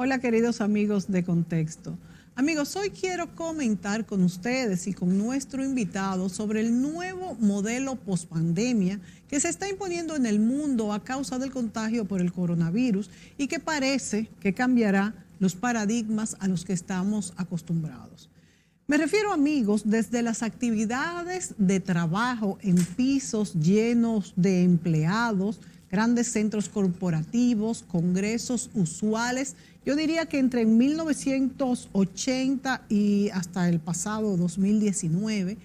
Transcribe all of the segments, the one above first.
Hola, queridos amigos de Contexto. Amigos, hoy quiero comentar con ustedes y con nuestro invitado sobre el nuevo modelo pospandemia que se está imponiendo en el mundo a causa del contagio por el coronavirus y que parece que cambiará los paradigmas a los que estamos acostumbrados. Me refiero, amigos, desde las actividades de trabajo en pisos llenos de empleados, grandes centros corporativos, congresos usuales. Yo diría que entre 1980 y hasta el pasado 2019,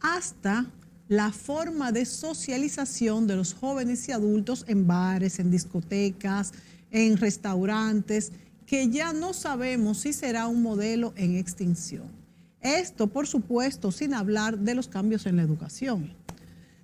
hasta la forma de socialización de los jóvenes y adultos en bares, en discotecas, en restaurantes, que ya no sabemos si será un modelo en extinción. Esto, por supuesto, sin hablar de los cambios en la educación.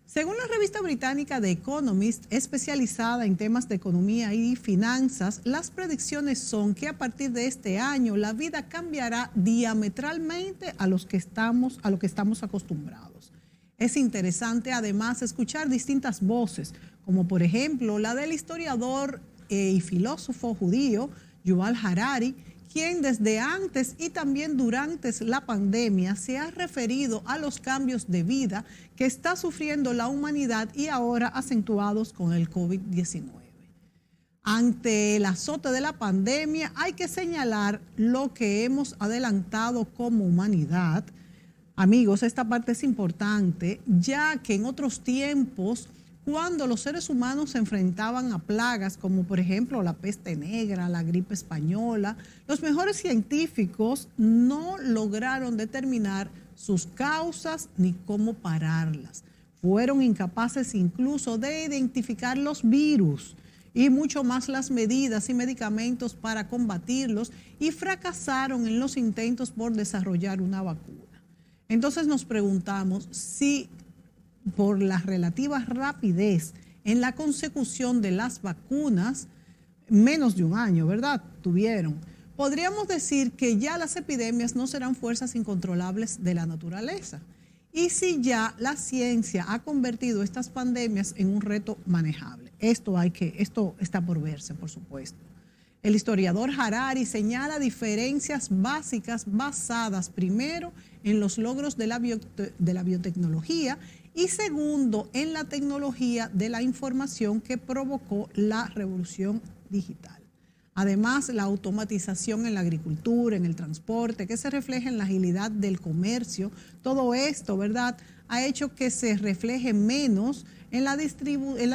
Según la revista británica The Economist, especializada en temas de economía y finanzas, las predicciones son que a partir de este año la vida cambiará diametralmente a lo que estamos acostumbrados. Es interesante además escuchar distintas voces, como por ejemplo la del historiador y filósofo judío Yuval Harari, quien desde antes y también durante la pandemia se ha referido a los cambios de vida que está sufriendo la humanidad y ahora acentuados con el COVID-19. Ante el azote de la pandemia hay que señalar lo que hemos adelantado como humanidad. Amigos, esta parte es importante, ya que en otros tiempos, cuando los seres humanos se enfrentaban a plagas como por ejemplo la peste negra, la gripe española, los mejores científicos no lograron determinar sus causas ni cómo pararlas. Fueron incapaces incluso de identificar los virus y mucho más las medidas y medicamentos para combatirlos y fracasaron en los intentos por desarrollar una vacuna. Entonces nos preguntamos si por la relativa rapidez en la consecución de las vacunas, menos de un año, ¿verdad? Podríamos decir que ya las epidemias no serán fuerzas incontrolables de la naturaleza. Y si ya la ciencia ha convertido estas pandemias en un reto manejable. Esto está por verse, por supuesto. El historiador Harari señala diferencias básicas basadas primero en los logros de la biotecnología y segundo en la tecnología de la información que provocó la revolución digital. Además, la automatización en la agricultura, en el transporte, que se refleja en la agilidad del comercio, todo esto, ¿verdad?, ha hecho que se refleje menos en la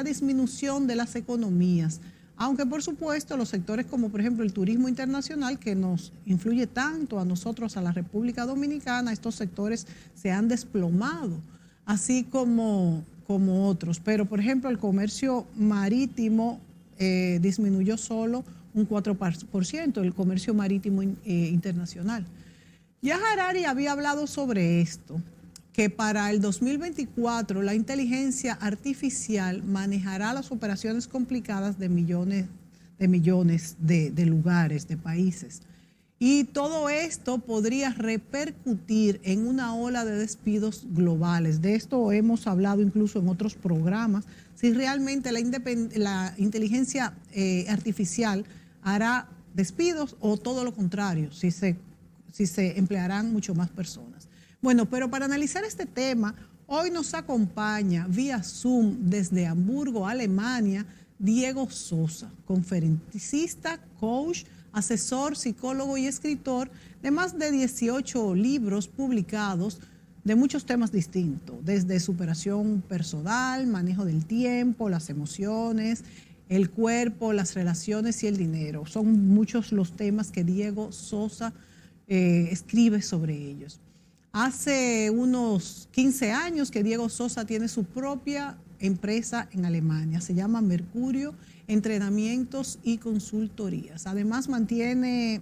disminución de las economías. Aunque, por supuesto, los sectores como, por ejemplo, el turismo internacional, que nos influye tanto a nosotros, a la República Dominicana, estos sectores se han desplomado, así como otros. Pero, por ejemplo, el comercio marítimo disminuyó solo un 4%, el comercio marítimo internacional. Ya Harari había hablado sobre esto, que para el 2024 la inteligencia artificial manejará las operaciones complicadas de millones de lugares, de países. Y todo esto podría repercutir en una ola de despidos globales. De esto hemos hablado incluso en otros programas. Si realmente la inteligencia artificial hará despidos o todo lo contrario, si se emplearán mucho más personas. Bueno, pero para analizar este tema, hoy nos acompaña vía Zoom desde Hamburgo, Alemania, Diego Sosa, conferencista, coach, asesor, psicólogo y escritor de más de 18 libros publicados de muchos temas distintos, desde superación personal, manejo del tiempo, las emociones, el cuerpo, las relaciones y el dinero. Son muchos los temas que Diego Sosa escribe sobre ellos. Hace unos 15 años que Diego Sosa tiene su propia empresa en Alemania. Se llama Mercurio Entrenamientos y Consultorías. Además mantiene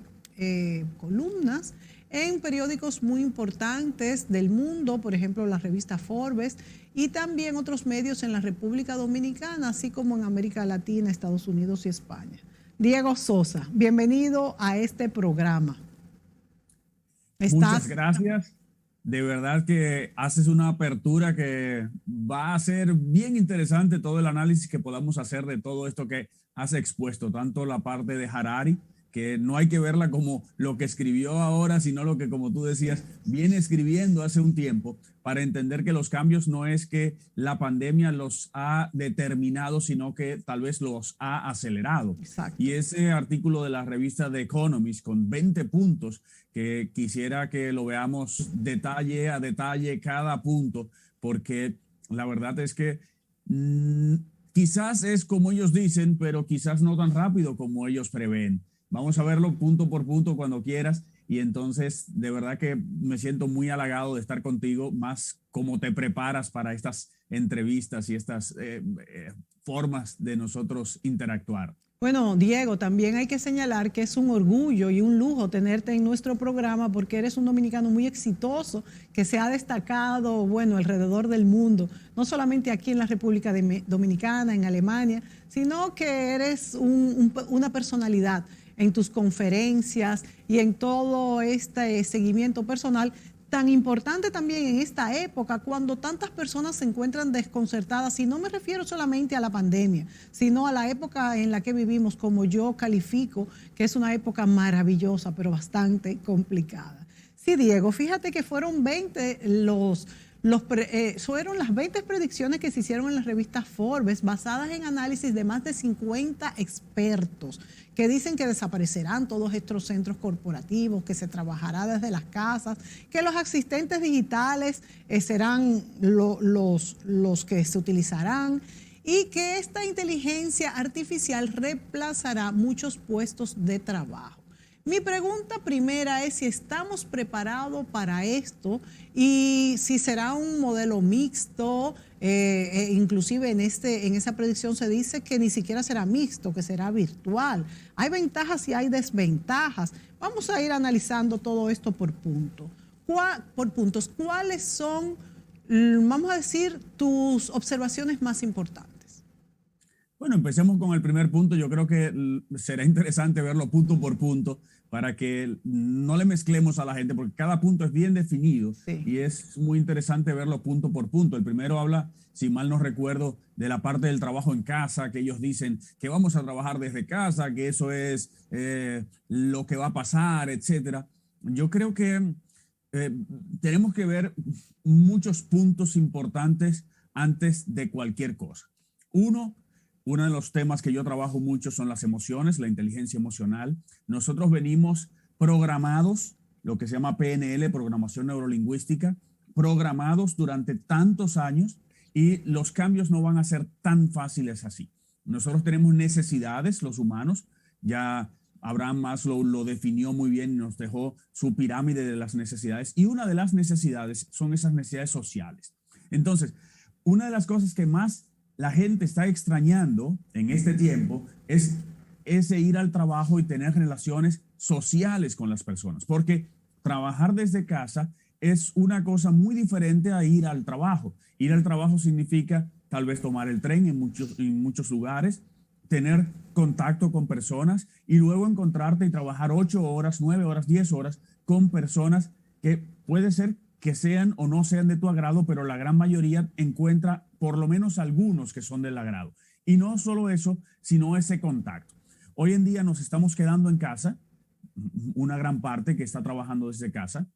columnas en periódicos muy importantes del mundo, por ejemplo la revista Forbes, y también otros medios en la República Dominicana, así como en América Latina, Estados Unidos y España. Diego Sosa, bienvenido a este programa. Muchas gracias. De verdad que haces una apertura que va a ser bien interesante todo el análisis que podamos hacer de todo esto que has expuesto, tanto la parte de Harari, que no hay que verla como lo que escribió ahora, sino lo que, como tú decías, viene escribiendo hace un tiempo, para entender que los cambios no es que la pandemia los ha determinado, sino que tal vez los ha acelerado. Exacto. Y ese artículo de la revista The Economist con 20 puntos, que quisiera que lo veamos detalle a detalle cada punto, porque la verdad es que quizás es como ellos dicen, pero quizás no tan rápido como ellos prevén. Vamos a verlo punto por punto cuando quieras. Y entonces, de verdad que me siento muy halagado de estar contigo, más cómo te preparas para estas entrevistas y estas formas de nosotros interactuar. Bueno, Diego, también hay que señalar que es un orgullo y un lujo tenerte en nuestro programa porque eres un dominicano muy exitoso que se ha destacado, bueno, alrededor del mundo, no solamente aquí en la República Dominicana, en Alemania, sino que eres una personalidad en tus conferencias y en todo este seguimiento personal tan importante también en esta época cuando tantas personas se encuentran desconcertadas, y no me refiero solamente a la pandemia, sino a la época en la que vivimos, como yo califico, que es una época maravillosa, pero bastante complicada. Sí, Diego, fíjate que fueron 20 fueron las 20 predicciones que se hicieron en la revista Forbes, basadas en análisis de más de 50 expertos, que dicen que desaparecerán todos estos centros corporativos, que se trabajará desde las casas, que los asistentes digitales serán los que se utilizarán, y que esta inteligencia artificial reemplazará muchos puestos de trabajo. Mi pregunta primera es si estamos preparados para esto y si será un modelo mixto. Inclusive en esa predicción se dice que ni siquiera será mixto, que será virtual. Hay ventajas y hay desventajas. Vamos a ir analizando todo esto por puntos. ¿Cuáles son, vamos a decir, tus observaciones más importantes? Bueno, empecemos con el primer punto. Yo creo que será interesante verlo punto por punto para que no le mezclemos a la gente, porque cada punto es bien definido. Sí. Y es muy interesante verlo punto por punto. El primero habla, si mal no recuerdo, de la parte del trabajo en casa, que ellos dicen que vamos a trabajar desde casa, que eso es lo que va a pasar, etcétera. Yo creo que tenemos que ver muchos puntos importantes antes de cualquier cosa. Uno de los temas que yo trabajo mucho son las emociones, la inteligencia emocional. Nosotros venimos programados, lo que se llama PNL, programación neurolingüística, programados durante tantos años, y los cambios no van a ser tan fáciles así. Nosotros tenemos necesidades, los humanos. Ya Abraham Maslow lo definió muy bien y nos dejó su pirámide de las necesidades. Y una de las necesidades son esas necesidades sociales. Entonces, una de las cosas que más la gente está extrañando en este tiempo es ese ir al trabajo y tener relaciones sociales con las personas, porque trabajar desde casa es una cosa muy diferente a ir al trabajo. Ir al trabajo significa tal vez tomar el tren en muchos lugares, tener contacto con personas y luego encontrarte y trabajar 8 horas, 9 horas, 10 horas con personas que puede ser que sean o no sean de tu agrado, pero la gran mayoría encuentra por lo menos algunos que son del agrado. Y no solo eso, sino ese contacto. Hoy en día nos estamos quedando en casa, una gran parte que está trabajando desde casa,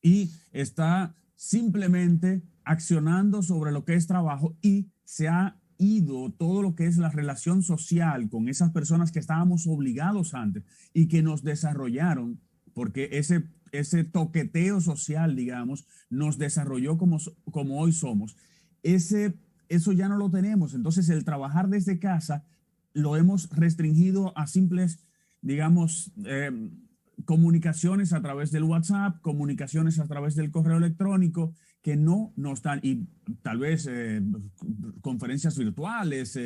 y está simplemente accionando sobre lo que es trabajo, y se ha ido todo lo que es la relación social con esas personas que estábamos obligados antes y que nos desarrollaron, porque ese toqueteo social, digamos, nos desarrolló como hoy somos. Eso ya no lo tenemos. Entonces, el trabajar desde casa lo hemos restringido a simples, digamos, comunicaciones a través del WhatsApp, comunicaciones a través del correo electrónico, que no nos dan, y tal vez conferencias virtuales,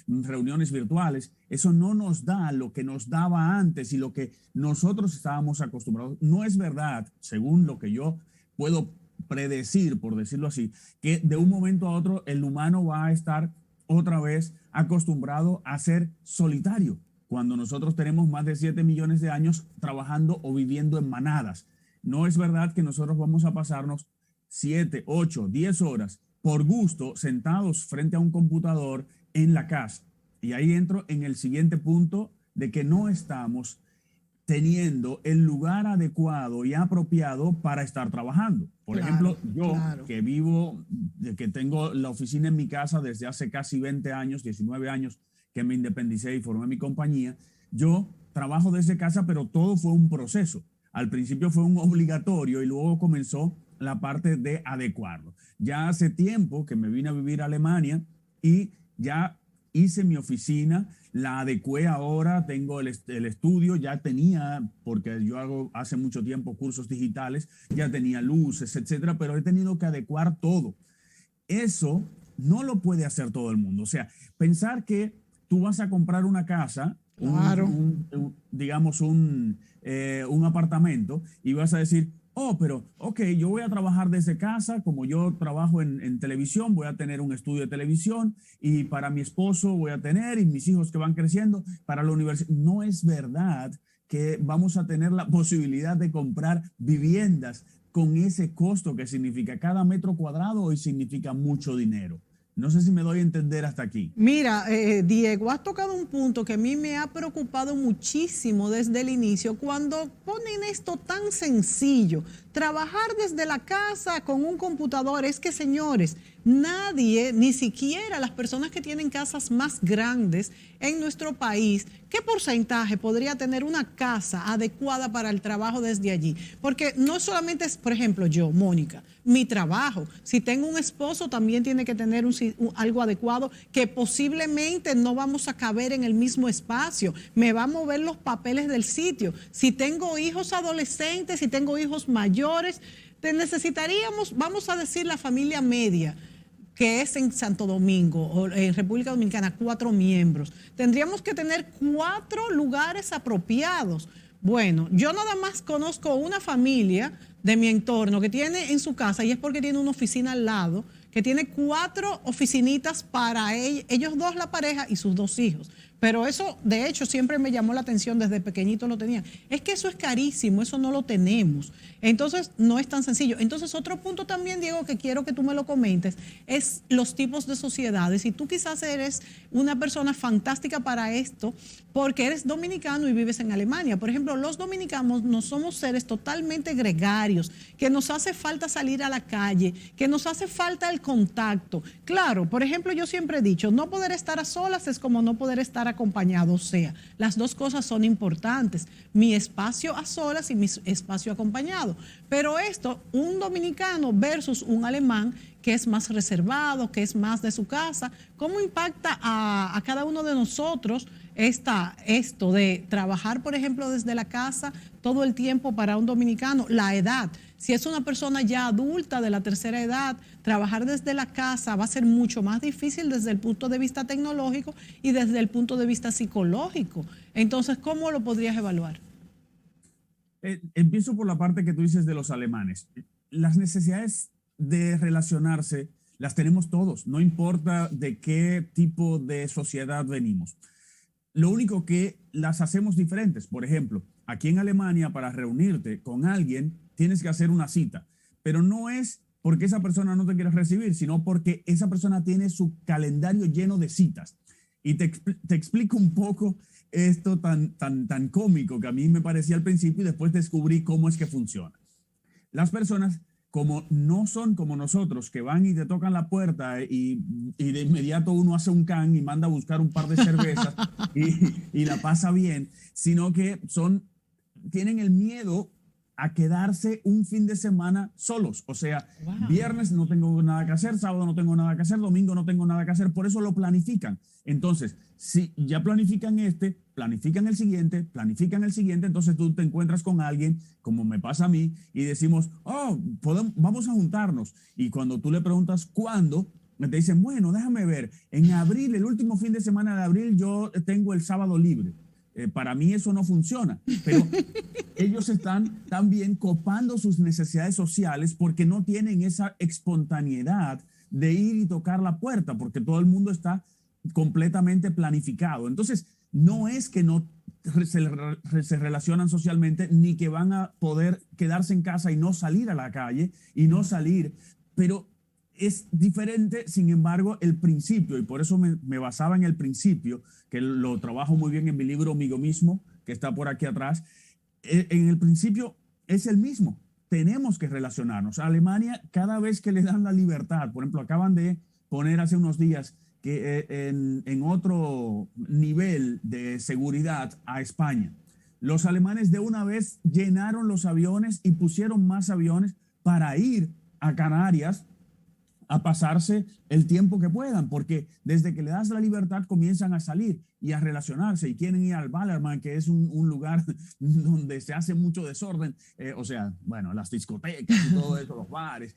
reuniones virtuales. Eso no nos da lo que nos daba antes y lo que nosotros estábamos acostumbrados. No es verdad, según lo que yo puedo predecir, por decirlo así, que de un momento a otro el humano va a estar otra vez acostumbrado a ser solitario, cuando nosotros tenemos más de 7 millones de años trabajando o viviendo en manadas. No es verdad que nosotros vamos a pasarnos 7, 8, 10 horas por gusto sentados frente a un computador en la casa. Y ahí entro en el siguiente punto de que no estamos teniendo el lugar adecuado y apropiado para estar trabajando. Por ejemplo, yo que vivo, que tengo la oficina en mi casa desde hace casi 20 años, 19 años que me independicé y formé mi compañía, yo trabajo desde casa, pero todo fue un proceso. Al principio fue un obligatorio y luego comenzó la parte de adecuarlo. Ya hace tiempo que me vine a vivir a Alemania y ya hice mi oficina, la adecué ahora, tengo el estudio, ya tenía, porque yo hago hace mucho tiempo cursos digitales, ya tenía luces, etcétera, pero he tenido que adecuar todo. Eso no lo puede hacer todo el mundo. O sea, pensar que tú vas a comprar una casa, digamos un apartamento, y vas a decir, oh, pero, ok, yo voy a trabajar desde casa, como yo trabajo en televisión, voy a tener un estudio de televisión, y para mi esposo voy a tener, y mis hijos que van creciendo, para la universidad. No es verdad que vamos a tener la posibilidad de comprar viviendas con ese costo que significa cada metro cuadrado. Hoy significa mucho dinero. No sé si me doy a entender hasta aquí. Mira, Diego, has tocado un punto que a mí me ha preocupado muchísimo desde el inicio, cuando ponen esto tan sencillo, trabajar desde la casa con un computador. Es que, señores, nadie, ni siquiera las personas que tienen casas más grandes en nuestro país, ¿qué porcentaje podría tener una casa adecuada para el trabajo desde allí? Porque no solamente es, por ejemplo, yo, Mónica, mi trabajo. Si tengo un esposo, también tiene que tener algo adecuado, que posiblemente no vamos a caber en el mismo espacio. Me va a mover los papeles del sitio. Si tengo hijos adolescentes, si tengo hijos mayores, necesitaríamos, vamos a decir, la familia media, que es en Santo Domingo o en República Dominicana, 4 miembros. Tendríamos que tener 4 lugares apropiados. Bueno, yo nada más conozco una familia de mi entorno que tiene en su casa, y es porque tiene una oficina al lado, que tiene 4 oficinitas para ellos dos, la pareja, y sus 2 hijos. Pero eso, de hecho, siempre me llamó la atención, desde pequeñito lo tenían. Es que eso es carísimo, eso no lo tenemos. Entonces, no es tan sencillo. Entonces, otro punto también, Diego, que quiero que tú me lo comentes, es los tipos de sociedades. Y tú quizás eres una persona fantástica para esto, porque eres dominicano y vives en Alemania. Por ejemplo, los dominicanos no somos seres totalmente gregarios, que nos hace falta salir a la calle, que nos hace falta el contacto. Claro, por ejemplo, yo siempre he dicho, no poder estar a solas es como no poder estar acompañado. O sea, las dos cosas son importantes, mi espacio a solas y mi espacio acompañado. Pero esto, un dominicano versus un alemán que es más reservado, que es más de su casa, ¿cómo impacta a cada uno de nosotros esto de trabajar, por ejemplo, desde la casa todo el tiempo para un dominicano? La edad. Si es una persona ya adulta de la tercera edad, trabajar desde la casa va a ser mucho más difícil desde el punto de vista tecnológico y desde el punto de vista psicológico. Entonces, ¿cómo lo podrías evaluar? Empiezo por la parte que tú dices de los alemanes. Las necesidades de relacionarse las tenemos todos, no importa de qué tipo de sociedad venimos. Lo único que las hacemos diferentes. Por ejemplo, aquí en Alemania, para reunirte con alguien, tienes que hacer una cita, pero no es porque esa persona no te quiere recibir, sino porque esa persona tiene su calendario lleno de citas. Y te explico un poco esto tan cómico que a mí me parecía al principio, y después descubrí cómo es que funciona. Las personas, como no son como nosotros, que van y te tocan la puerta y de inmediato uno hace un can y manda a buscar un par de cervezas y la pasa bien, sino que tienen el miedo a quedarse un fin de semana solos. O sea, wow. Viernes no tengo nada que hacer, sábado no tengo nada que hacer, domingo no tengo nada que hacer, por eso lo planifican. Entonces, si ya planifican planifican el siguiente, entonces tú te encuentras con alguien, como me pasa a mí, y decimos, vamos a juntarnos. Y cuando tú le preguntas cuándo, te dicen, bueno, déjame ver, en abril, el último fin de semana de abril, yo tengo el sábado libre. Para mí eso no funciona, pero ellos están también copando sus necesidades sociales porque no tienen esa espontaneidad de ir y tocar la puerta, porque todo el mundo está completamente planificado. Entonces, no es que no se relacionan socialmente, ni que van a poder quedarse en casa y no salir a la calle y no salir, pero es diferente, sin embargo, el principio, y por eso me basaba en el principio, que lo trabajo muy bien en mi libro Amigo Mismo, que está por aquí atrás. en el principio es el mismo. Tenemos que relacionarnos. A Alemania, cada vez que le dan la libertad, por ejemplo, acaban de poner hace unos días que en otro nivel de seguridad a España. Los alemanes de una vez llenaron los aviones y pusieron más aviones para ir a Canarias a pasarse el tiempo que puedan, porque desde que le das la libertad comienzan a salir y a relacionarse y quieren ir al Ballermann, que es un lugar donde se hace mucho desorden, o sea, bueno, las discotecas y todo eso, los bares.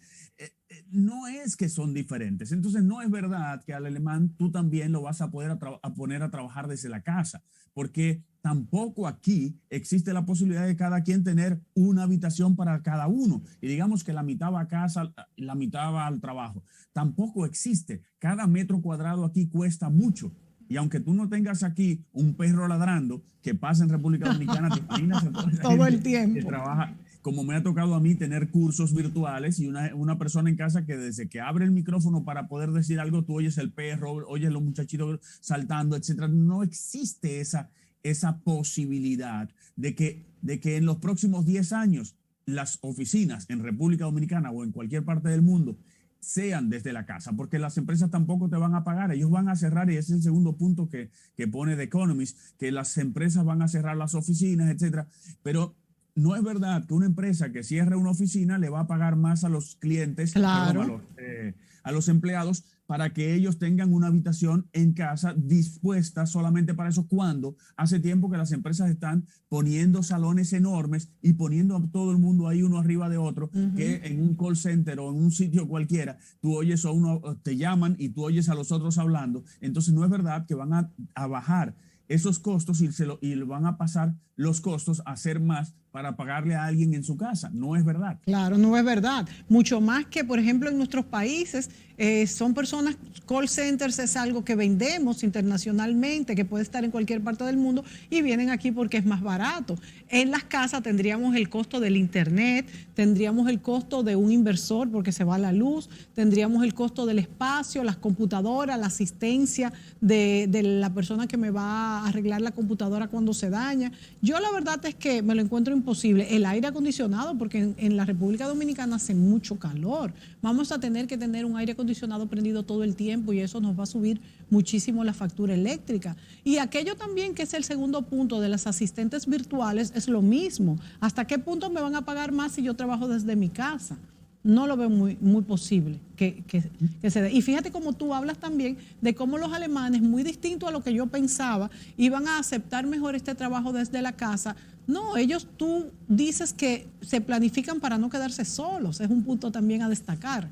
No es que son diferentes. Entonces no es verdad que al alemán tú también lo vas a poder a poner a trabajar desde la casa, porque tampoco aquí existe la posibilidad de cada quien tener una habitación para cada uno y digamos que la mitad va a casa, la mitad va al trabajo. Tampoco existe. Cada metro cuadrado aquí cuesta mucho. Y aunque tú no tengas aquí un perro ladrando que pasa en República Dominicana, te imaginas todo el tiempo que trabaja, como me ha tocado a mí tener cursos virtuales y una persona en casa que desde que abre el micrófono para poder decir algo, tú oyes el perro, oyes los muchachitos saltando, etcétera. No existe esa posibilidad de que en los próximos 10 años las oficinas en República Dominicana o en cualquier parte del mundo sean desde la casa, porque las empresas tampoco te van a pagar, ellos van a cerrar, y ese es el segundo punto que pone The Economist, que las empresas van a cerrar las oficinas, etcétera, pero no es verdad que una empresa que cierre una oficina le va a pagar más a los clientes, claro. perdón, a los empleados, para que ellos tengan una habitación en casa dispuesta solamente para eso, cuando hace tiempo que las empresas están poniendo salones enormes y poniendo a todo el mundo ahí uno arriba de otro, que en un call center o en un sitio cualquiera, tú oyes a uno, te llaman y tú oyes a los otros hablando. Entonces no es verdad que van a bajar esos costos y le van a pasar los costos a ser más para pagarle a alguien en su casa. No es verdad. Claro, no es verdad. Mucho más que, por ejemplo, en nuestros países, son personas, call centers es algo que vendemos internacionalmente, que puede estar en cualquier parte del mundo y vienen aquí porque es más barato. En las casas tendríamos el costo del internet, tendríamos el costo de un inversor porque se va la luz, tendríamos el costo del espacio, las computadoras, la asistencia de la persona que me va a arreglar la computadora cuando se daña. Yo la verdad es que me lo encuentro imposible. El aire acondicionado, porque en la República Dominicana hace mucho calor. Vamos a tener que tener un aire acondicionado prendido todo el tiempo y eso nos va a subir muchísimo la factura eléctrica. Y aquello también que es el segundo punto de las asistentes virtuales es lo mismo. ¿Hasta qué punto me van a pagar más si yo trabajo desde mi casa? No lo veo muy posible que se dé. Y fíjate cómo tú hablas también de cómo los alemanes, muy distinto a lo que yo pensaba, iban a aceptar mejor este trabajo desde la casa. No, ellos, tú dices que se planifican para no quedarse solos. Es un punto también a destacar.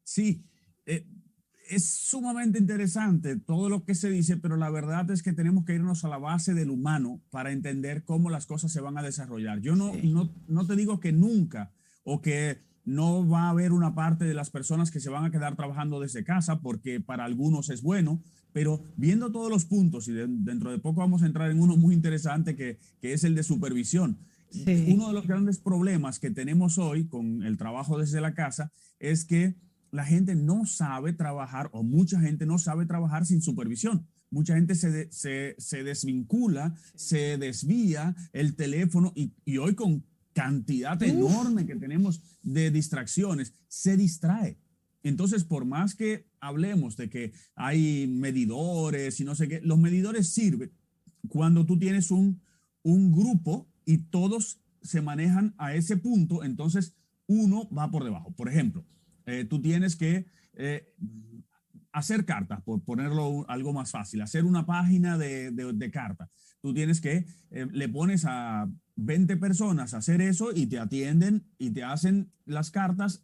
Sí, es sumamente interesante todo lo que se dice, pero la verdad es que tenemos que irnos a la base del humano para entender cómo las cosas se van a desarrollar. Yo no te digo que nunca o que no va a haber una parte de las personas que se van a quedar trabajando desde casa, porque para algunos es bueno, pero viendo todos los puntos, y dentro de poco vamos a entrar en uno muy interesante que es el de supervisión. Sí. Uno de los grandes problemas que tenemos hoy con el trabajo desde la casa es que la gente no sabe trabajar, o mucha gente no sabe trabajar sin supervisión. Mucha gente se desvincula, se desvía el teléfono y hoy con cantidad enorme que tenemos de distracciones, se distrae. Entonces, por más que hablemos de que hay medidores y no sé qué, los medidores sirven cuando tú tienes un grupo y todos se manejan a ese punto, entonces uno va por debajo. Por ejemplo, tú tienes que hacer cartas, por ponerlo algo más fácil, hacer una página de cartas. Tú tienes que, le pones a 20 personas a hacer eso y te atienden y te hacen las cartas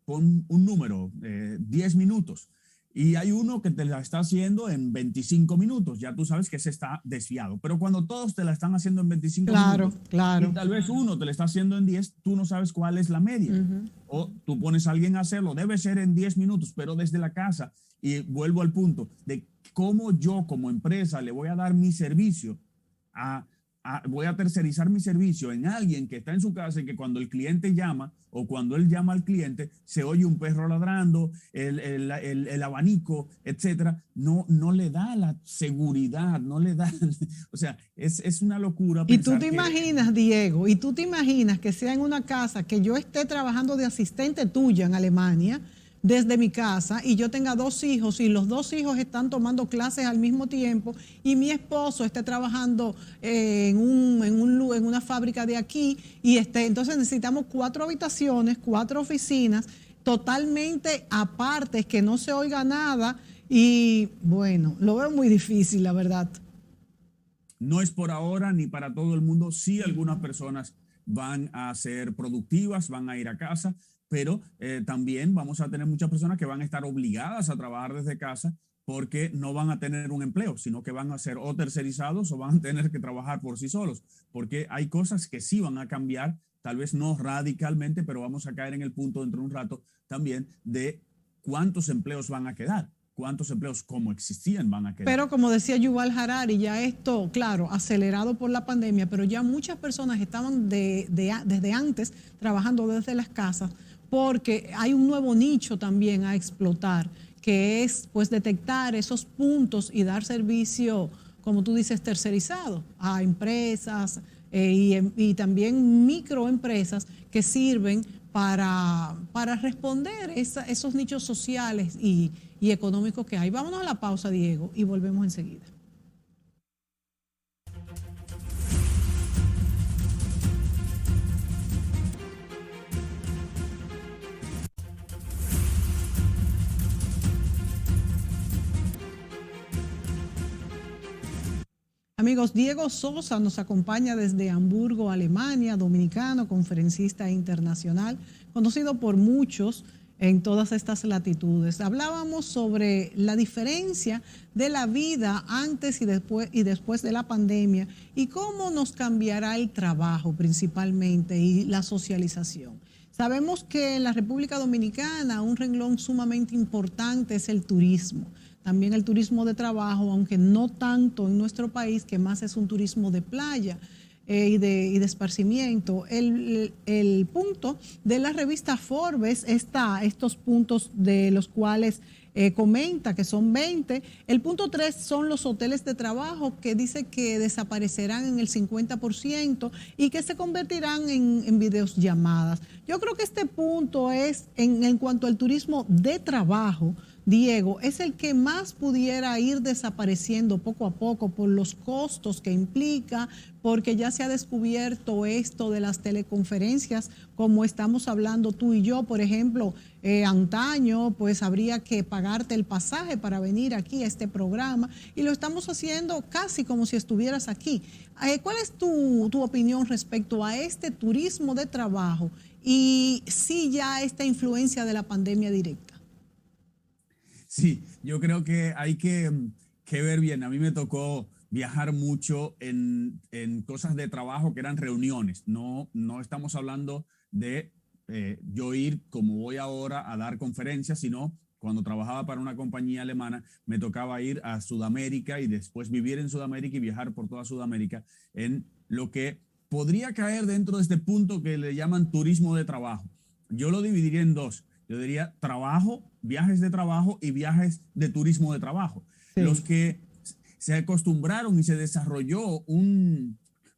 con un número, 10 minutos. Y hay uno que te la está haciendo en 25 minutos. Ya tú sabes que ese está desviado. Pero cuando todos te la están haciendo en 25 minutos, claro. Y tal vez uno te la está haciendo en 10, tú no sabes cuál es la media. O tú pones a alguien a hacerlo, debe ser en 10 minutos, pero desde la casa. Y vuelvo al punto de cómo yo como empresa le voy a dar mi servicio a voy a tercerizar mi servicio en alguien que está en su casa y que cuando el cliente llama o cuando él llama al cliente se oye un perro ladrando, el abanico, etcétera, no le da la seguridad, no le da, o sea, es una locura Y tú pensar te que... imaginas, Diego, y tú te imaginas que sea en una casa que yo esté trabajando de asistente tuya en Alemania, desde mi casa, y yo tenga 2 hijos y los 2 hijos están tomando clases al mismo tiempo y mi esposo esté trabajando en una fábrica de aquí y entonces necesitamos 4 habitaciones, 4 oficinas totalmente apartes, que no se oiga nada y bueno, lo veo muy difícil, la verdad. No es por ahora ni para todo el mundo. Sí, algunas personas van a ser productivas, van a ir a casa, pero también vamos a tener muchas personas que van a estar obligadas a trabajar desde casa porque no van a tener un empleo, sino que van a ser o tercerizados o van a tener que trabajar por sí solos, porque hay cosas que sí van a cambiar, tal vez no radicalmente, pero vamos a caer en el punto dentro de un rato también de cuántos empleos van a quedar, cuántos empleos como existían van a quedar. Pero como decía Yuval Harari, ya esto, claro, acelerado por la pandemia, pero ya muchas personas estaban desde antes trabajando desde las casas porque hay un nuevo nicho también a explotar, que es pues detectar esos puntos y dar servicio, como tú dices, tercerizado a empresas y también microempresas que sirven para responder esos nichos sociales y económicos que hay. Vámonos a la pausa, Diego, y volvemos enseguida. Amigos, Diego Sosa nos acompaña desde Hamburgo, Alemania, dominicano, conferencista internacional, conocido por muchos en todas estas latitudes. Hablábamos sobre la diferencia de la vida antes y después de la pandemia y cómo nos cambiará el trabajo principalmente y la socialización. Sabemos que en la República Dominicana un renglón sumamente importante es el turismo. También el turismo de trabajo, aunque no tanto en nuestro país, que más es un turismo de playa y de esparcimiento. El punto de la revista Forbes está estos puntos de los cuales comenta que son 20. El punto 3 son los hoteles de trabajo, que dice que desaparecerán en el 50% y que se convertirán en videollamadas. Yo creo que este punto es, en cuanto al turismo de trabajo, Diego, es el que más pudiera ir desapareciendo poco a poco por los costos que implica, porque ya se ha descubierto esto de las teleconferencias, como estamos hablando tú y yo, por ejemplo, antaño, pues habría que pagarte el pasaje para venir aquí a este programa y lo estamos haciendo casi como si estuvieras aquí. ¿Cuál es tu opinión respecto a este turismo de trabajo y si ya esta influencia de la pandemia directa? Sí, yo creo que hay que ver bien. A mí me tocó viajar mucho en cosas de trabajo que eran reuniones. No estamos hablando de yo ir como voy ahora a dar conferencias, sino cuando trabajaba para una compañía alemana me tocaba ir a Sudamérica y después vivir en Sudamérica y viajar por toda Sudamérica en lo que podría caer dentro de este punto que le llaman turismo de trabajo. Yo lo dividiría en dos. Yo diría trabajo, viajes de trabajo y viajes de turismo de trabajo. Sí. Los que se acostumbraron y se desarrolló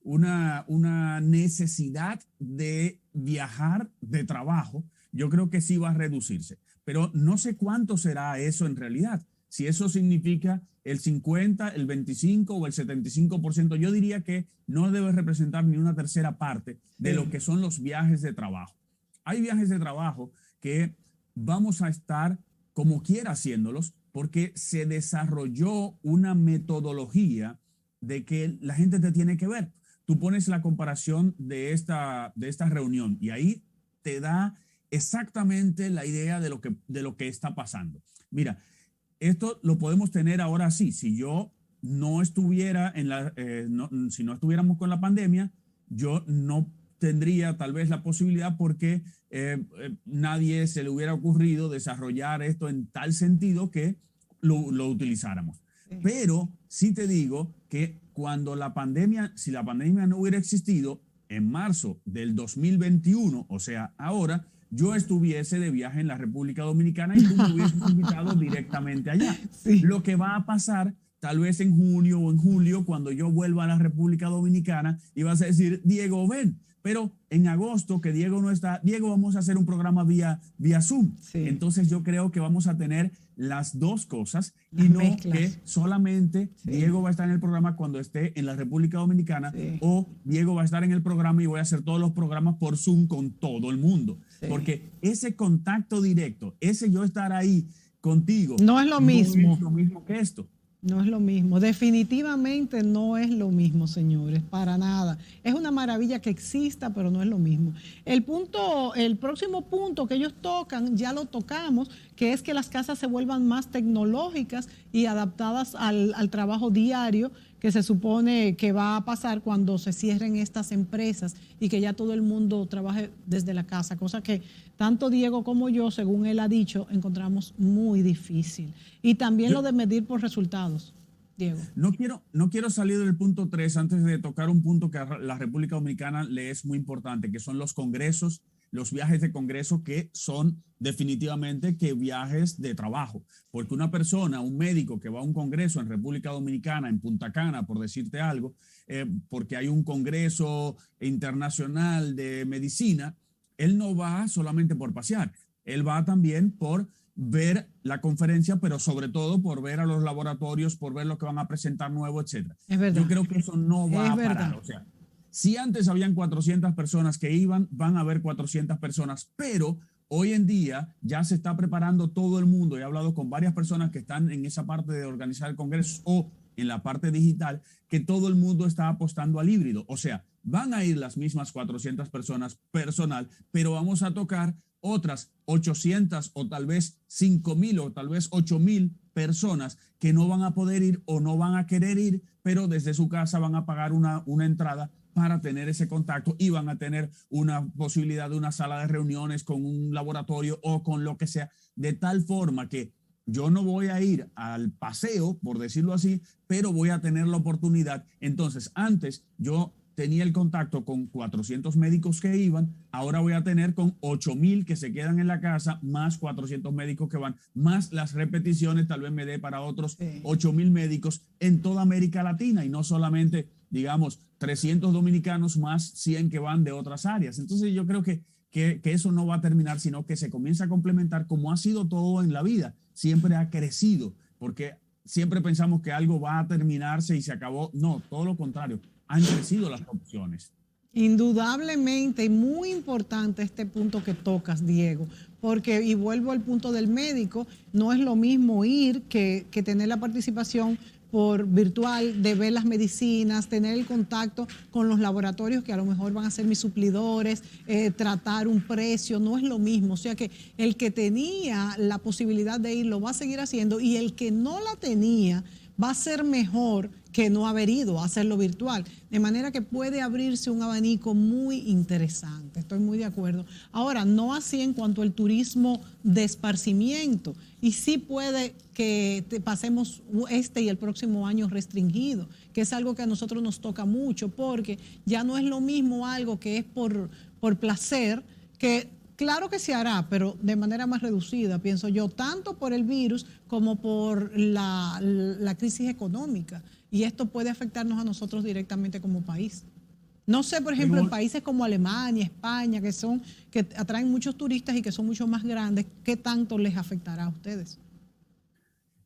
una necesidad de viajar de trabajo, yo creo que sí va a reducirse. Pero no sé cuánto será eso en realidad. Si eso significa el 50, el 25 o el 75%, yo diría que no debe representar ni una tercera parte de lo que son los viajes de trabajo. Hay viajes de trabajo que vamos a estar como quiera haciéndolos porque se desarrolló una metodología de que la gente te tiene que ver. Tú pones la comparación de esta reunión y ahí te da exactamente la idea de lo que está pasando. Mira, esto lo podemos tener ahora sí. Si yo no estuviera si no estuviéramos con la pandemia, yo no tendría tal vez la posibilidad porque nadie se le hubiera ocurrido desarrollar esto en tal sentido que lo utilizáramos. Sí. Pero sí te digo que cuando si la pandemia no hubiera existido, en marzo del 2021, o sea, ahora, yo estuviese de viaje en la República Dominicana y tú me hubieses invitado directamente allá. Sí. Lo que va a pasar tal vez en junio o en julio, cuando yo vuelva a la República Dominicana, y vas a decir, Diego, ven. Pero en agosto, que Diego no está, Diego, vamos a hacer un programa vía Zoom. Sí. Entonces yo creo que vamos a tener las dos cosas Las y no mezclas. que solamente Diego va a estar en el programa cuando esté en la República Dominicana, o Diego va a estar en el programa y voy a hacer todos los programas por Zoom con todo el mundo. Porque ese contacto directo, ese yo estar ahí contigo, no es lo mismo. No es lo mismo que esto. No es lo mismo, definitivamente no es lo mismo, señores, para nada. Es una maravilla que exista, pero no es lo mismo. El próximo punto que ellos tocan, ya lo tocamos, que es que las casas se vuelvan más tecnológicas y adaptadas al trabajo diario, que se supone que va a pasar cuando se cierren estas empresas y que ya todo el mundo trabaje desde la casa, cosa que tanto Diego como yo, según él ha dicho, encontramos muy difícil. Y también lo de medir por resultados, Diego. No quiero salir del punto 3 antes de tocar un punto que a la República Dominicana le es muy importante, que son los congresos, los viajes de congreso, que son definitivamente que viajes de trabajo. Porque una persona, un médico que va a un congreso en República Dominicana, en Punta Cana, por decirte algo, porque hay un congreso internacional de medicina, él no va solamente por pasear, él va también por ver la conferencia, pero sobre todo por ver a los laboratorios, por ver lo que van a presentar nuevo, etc. Es verdad. Yo creo que eso no va a parar. O sea, si antes habían 400 personas que iban, van a haber 400 personas, pero hoy en día ya se está preparando todo el mundo. He hablado con varias personas que están en esa parte de organizar el congreso o en la parte digital, que todo el mundo está apostando al híbrido. O sea, van a ir las mismas 400 personas personal, pero vamos a tocar otras 800 o tal vez 5,000 o tal vez 8,000 personas que no van a poder ir o no van a querer ir, pero desde su casa van a pagar una entrada para tener ese contacto y van a tener una posibilidad de una sala de reuniones con un laboratorio o con lo que sea, de tal forma que yo no voy a ir al paseo, por decirlo así, pero voy a tener la oportunidad. Entonces, antes yo tenía el contacto con 400 médicos que iban, ahora voy a tener con 8,000 que se quedan en la casa, más 400 médicos que van, más las repeticiones, tal vez me dé para otros 8,000 médicos en toda América Latina y no solamente, digamos, 300 dominicanos más 100 que van de otras áreas. Entonces yo creo que eso no va a terminar, sino que se comienza a complementar como ha sido todo en la vida. Siempre ha crecido, porque siempre pensamos que algo va a terminarse y se acabó. No, todo lo contrario. Han crecido las opciones. Indudablemente, y muy importante este punto que tocas, Diego, porque, y vuelvo al punto del médico, no es lo mismo ir que tener la participación por virtual, de ver las medicinas, tener el contacto con los laboratorios que a lo mejor van a ser mis suplidores, tratar un precio, no es lo mismo. O sea que el que tenía la posibilidad de ir lo va a seguir haciendo y el que no la tenía va a ser mejor que no haber ido a hacerlo virtual. De manera que puede abrirse un abanico muy interesante. Estoy muy de acuerdo. Ahora, no así en cuanto al turismo de esparcimiento. Y sí puede que pasemos este y el próximo año restringido, que es algo que a nosotros nos toca mucho, porque ya no es lo mismo algo que es por placer, que claro que se hará, pero de manera más reducida, pienso yo, tanto por el virus como por la crisis económica. Y esto puede afectarnos a nosotros directamente como país. No sé, por ejemplo, en países como Alemania, España, que atraen muchos turistas y que son mucho más grandes, ¿qué tanto les afectará a ustedes?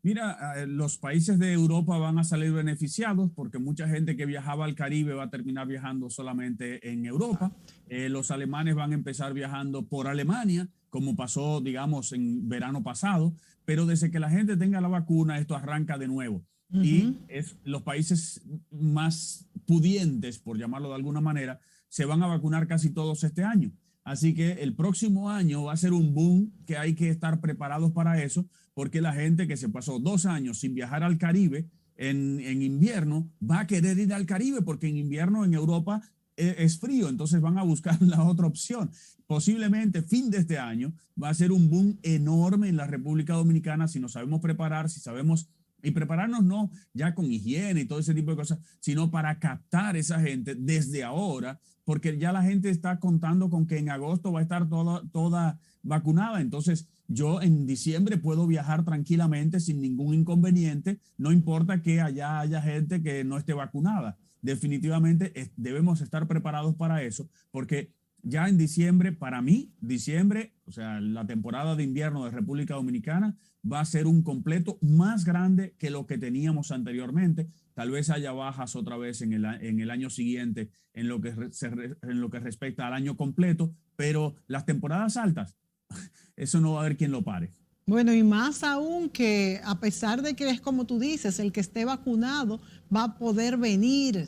Mira, los países de Europa van a salir beneficiados porque mucha gente que viajaba al Caribe va a terminar viajando solamente en Europa. Los alemanes van a empezar viajando por Alemania, como pasó, digamos, en verano pasado, pero desde que la gente tenga la vacuna, esto arranca de nuevo. Y los países más pudientes, por llamarlo de alguna manera, se van a vacunar casi todos este año. Así que el próximo año va a ser un boom que hay que estar preparados para eso, porque la gente que se pasó 2 años sin viajar al Caribe en invierno va a querer ir al Caribe, porque en invierno en Europa es frío, entonces van a buscar la otra opción. Posiblemente fin de este año va a ser un boom enorme en la República Dominicana si nos sabemos preparar, si sabemos Y prepararnos no ya con higiene y todo ese tipo de cosas, sino para captar esa gente desde ahora, porque ya la gente está contando con que en agosto va a estar toda vacunada. Entonces, yo en diciembre puedo viajar tranquilamente sin ningún inconveniente, no importa que allá haya gente que no esté vacunada. Definitivamente debemos estar preparados para eso, porque ya en diciembre, para mí, diciembre, o sea, la temporada de invierno de República Dominicana va a ser un completo más grande que lo que teníamos anteriormente. Tal vez haya bajas otra vez en el año siguiente en lo que respecta al año completo, pero las temporadas altas, eso no va a haber quien lo pare. Bueno, y más aún que a pesar de que es como tú dices, el que esté vacunado va a poder venir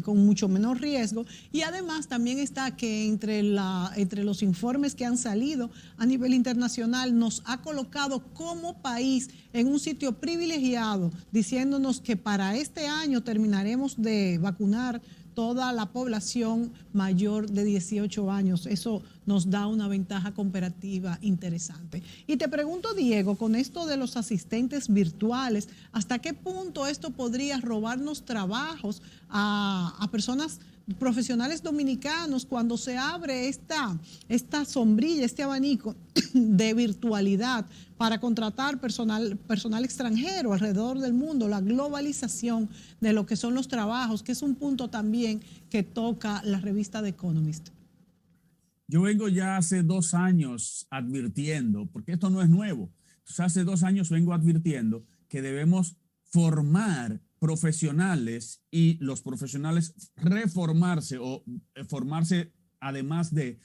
con mucho menos riesgo. Y además también está que entre los informes que han salido a nivel internacional nos ha colocado como país en un sitio privilegiado, diciéndonos que para este año terminaremos de vacunar toda la población mayor de 18 años. Eso nos da una ventaja comparativa interesante. Y te pregunto, Diego, con esto de los asistentes virtuales, ¿hasta qué punto esto podría robarnos trabajos a personas profesionales dominicanos cuando se abre esta sombrilla, este abanico de virtualidad para contratar personal extranjero alrededor del mundo, la globalización de lo que son los trabajos, que es un punto también que toca la revista The Economist? Yo vengo ya hace 2 años advirtiendo, porque esto no es nuevo, hace 2 años vengo advirtiendo que debemos formar profesionales y los profesionales reformarse o formarse además de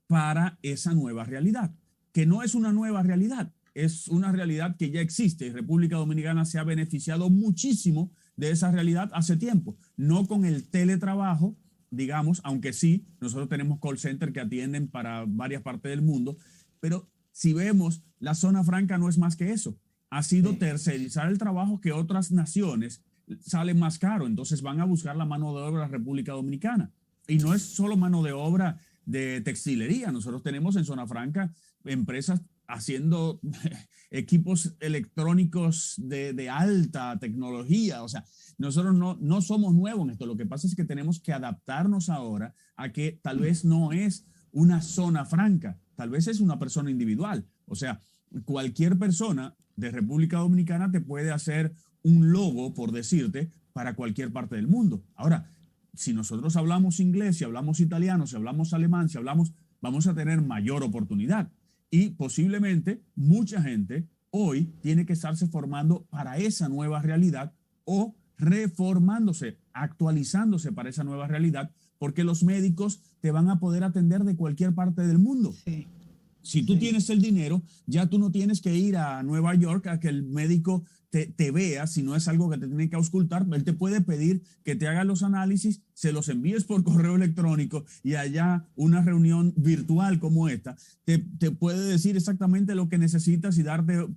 para esa nueva realidad, que no es una nueva realidad, es una realidad que ya existe y República Dominicana se ha beneficiado muchísimo de esa realidad hace tiempo, no con el teletrabajo, digamos, aunque sí, nosotros tenemos call center que atienden para varias partes del mundo, pero si vemos, la zona franca no es más que eso, ha sido tercerizar el trabajo que otras naciones sale más caro, entonces van a buscar la mano de obra de la República Dominicana. Y no es solo mano de obra de textilería, nosotros tenemos en Zona Franca empresas haciendo equipos electrónicos de alta tecnología, o sea, nosotros no somos nuevos en esto, lo que pasa es que tenemos que adaptarnos ahora a que tal vez no es una zona franca, tal vez es una persona individual, o sea, cualquier persona de República Dominicana te puede hacer un logo, por decirte, para cualquier parte del mundo. Ahora, si nosotros hablamos inglés, si hablamos italiano, si hablamos alemán, vamos a tener mayor oportunidad. Y posiblemente mucha gente hoy tiene que estarse formando para esa nueva realidad o reformándose, actualizándose para esa nueva realidad, porque los médicos te van a poder atender de cualquier parte del mundo. Sí. Si tú tienes el dinero, ya tú no tienes que ir a Nueva York a que el médico te vea, si no es algo que te tiene que auscultar, él te puede pedir que te haga los análisis, se los envíes por correo electrónico y allá una reunión virtual como esta, te puede decir exactamente lo que necesitas y darte